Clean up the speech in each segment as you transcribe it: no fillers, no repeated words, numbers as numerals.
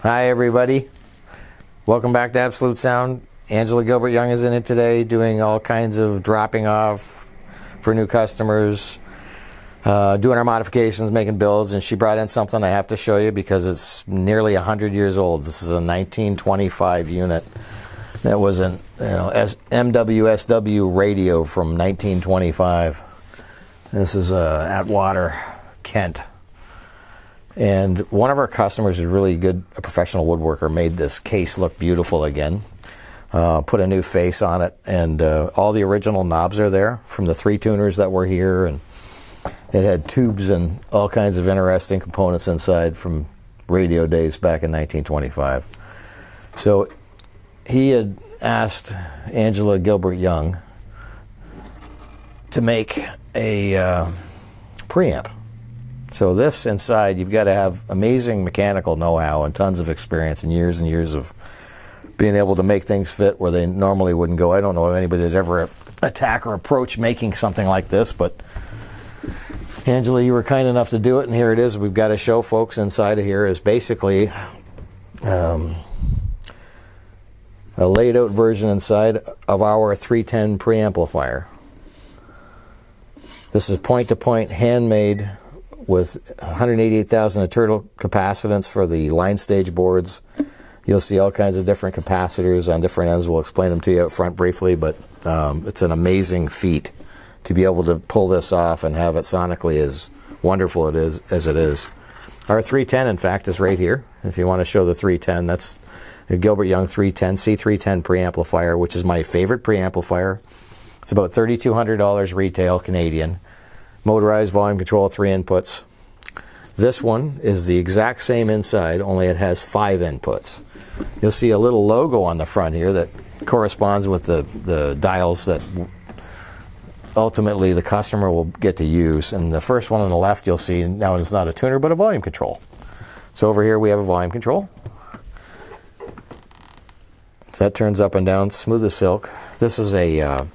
Hi everybody, welcome back to Absolute Sound. Angela-Gilbert Yeung is in it today, doing all kinds of dropping off for new customers, doing our modifications, making builds, and she brought in something I have to show you because it's nearly 100 years old. This is a 1925 unit. That was an MWSW radio from 1925. This is Atwater Kent. And one of our customers is really good, a professional woodworker, made this case look beautiful again. Put a new face on it, and all the original knobs are there from the 3 tuners that were here, and it had tubes and all kinds of interesting components inside from radio days back in 1925. So he had asked Angela-Gilbert Yeung to make a preamp. So this inside, you've got to have amazing mechanical know-how and tons of experience and years of being able to make things fit where they normally wouldn't go. I don't know of anybody that ever attack or approach making something like this, but Angela, you were kind enough to do it, and here it is. We've got to show folks inside of here is basically a laid out version inside of our 310 preamplifier. This is point-to-point, handmade, with 188,000 of turtle capacitance for the line stage boards. You'll see all kinds of different capacitors on different ends. We'll explain them to you up front briefly, but it's an amazing feat to be able to pull this off and have it sonically as wonderful as it is. Our 310, in fact, is right here. If you want to show the 310, that's the Gilbert Yeung C310 preamplifier, which is my favorite preamplifier. It's about $3,200 retail Canadian. Motorized volume control, 3 inputs. This one is the exact same inside, only it has 5 inputs. You'll see a little logo on the front here that corresponds with the dials that ultimately the customer will get to use. And the first one on the left you'll see now is not a tuner but a volume control. So over here we have a volume control. So that turns up and down, smooth as silk. This is a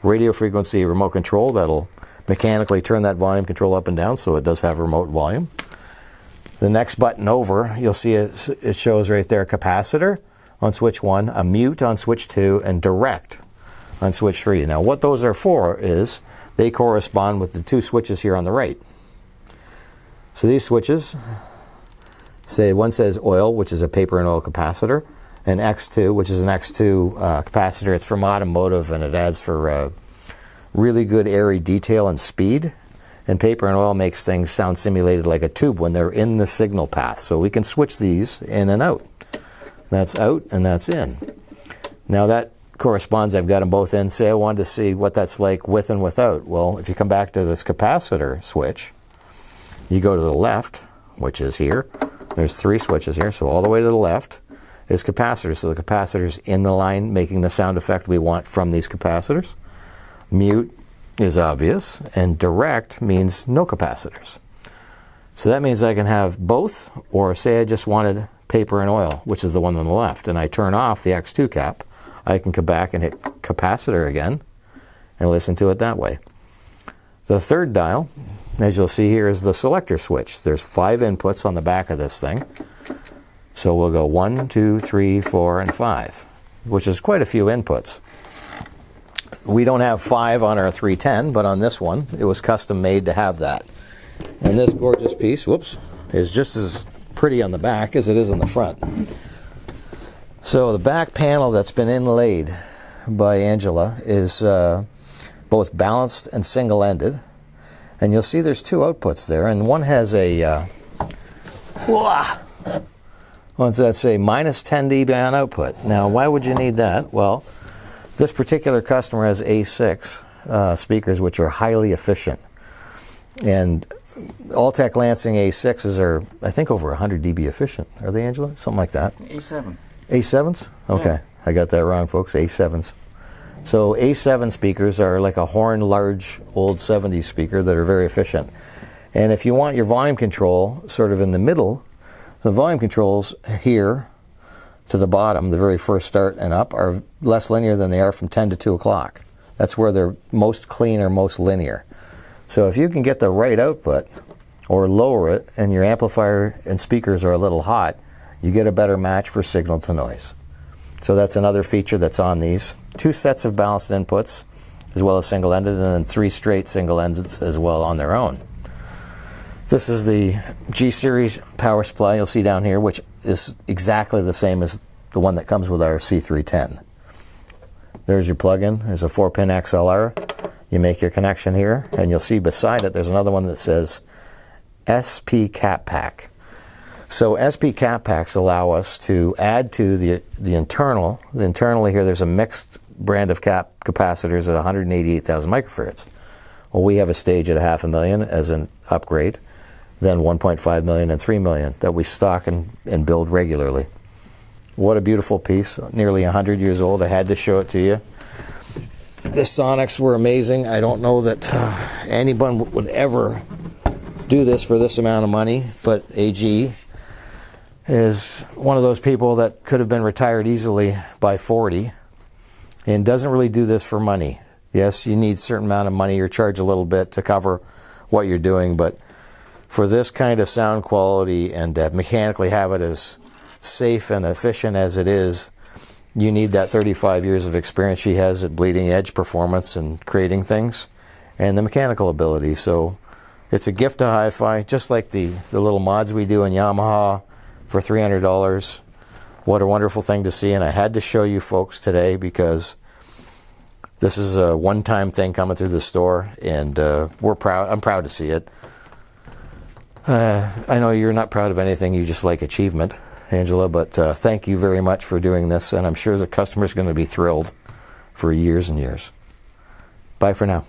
radio frequency remote control that'll mechanically turn that volume control up and down, so it does have remote volume. The next button over, you'll see it shows right there capacitor on switch 1, a mute on switch 2, and direct on switch 3. Now what those are for is they correspond with the 2 switches here on the right. So these switches, say one says oil, which is a paper and oil capacitor, and X2, which is an X2 capacitor. It's from automotive, and it adds for really good airy detail and speed. And paper and oil makes things sound simulated like a tube when they're in the signal path. So we can switch these in and out. That's out and that's in. Now that corresponds, I've got them both in. Say I wanted to see what that's like with and without. Well, if you come back to this capacitor switch, you go to the left, which is here. There's 3 switches here, so all the way to the left is capacitors. So the capacitor's in the line making the sound effect we want from these capacitors. Mute is obvious, and direct means no capacitors. So that means I can have both, or say I just wanted paper and oil, which is the one on the left, and I turn off the X2 cap, I can come back and hit capacitor again and listen to it that way. The third dial, as you'll see here, is the selector switch. There's 5 inputs on the back of this thing. So we'll go 1, 2, 3, 4, and 5, which is quite a few inputs. We don't have 5 on our 310, but on this one, it was custom made to have that. And this gorgeous piece, whoops, is just as pretty on the back as it is on the front. So the back panel that's been inlaid by Angela is both balanced and single-ended. And you'll see there's 2 outputs there, and one has a, what's that say, minus 10 dB on output. Now, why would you need that? Well, this particular customer has A6 speakers, which are highly efficient. And Altec Lansing A6s are, I think, over 100 dB efficient. Are they, Angela? Something like that. A7. A7s? Okay. Yeah. I got that wrong, folks. A7s. So A7 speakers are like a horn, large, old 70s speaker that are very efficient. And if you want your volume control sort of in the middle, the volume controls here to the bottom, the very first start and up, are less linear than they are from 10 to 2 o'clock. That's where they're most clean or most linear. So if you can get the right output or lower it and your amplifier and speakers are a little hot, you get a better match for signal to noise. So that's another feature that's on these. 2 sets of balanced inputs, as well as single-ended, and then 3 straight single-endeds as well on their own. This is the G-Series power supply you'll see down here, which is exactly the same as the one that comes with our C310. There's your plug-in. There's a 4-pin XLR. You make your connection here, and you'll see beside it there's another one that says SP Cap Pack. So SP Cap Packs allow us to add to the internal. Internally here there's a mixed brand of capacitors at 188,000 microfarads. Well, we have a stage at 500,000 as an upgrade, then 1.5 million and 3 million that we stock and build regularly. What a beautiful piece, nearly 100 years old. I had to show it to you. The sonics were amazing. I don't know that anyone would ever do this for this amount of money, but AG is one of those people that could have been retired easily by 40 and doesn't really do this for money. Yes, you need a certain amount of money or charge a little bit to cover what you're doing, but for this kind of sound quality and mechanically have it as safe and efficient as it is, you need that 35 years of experience she has at bleeding edge performance and creating things and the mechanical ability. So it's a gift to hi-fi, just like the little mods we do in Yamaha for $300. What a wonderful thing to see, and I had to show you folks today because this is a one-time thing coming through the store, and we're proud. I'm proud to see it. I know you're not proud of anything, you just like achievement, Angela, but thank you very much for doing this, and I'm sure the customer's going to be thrilled for years and years. Bye for now.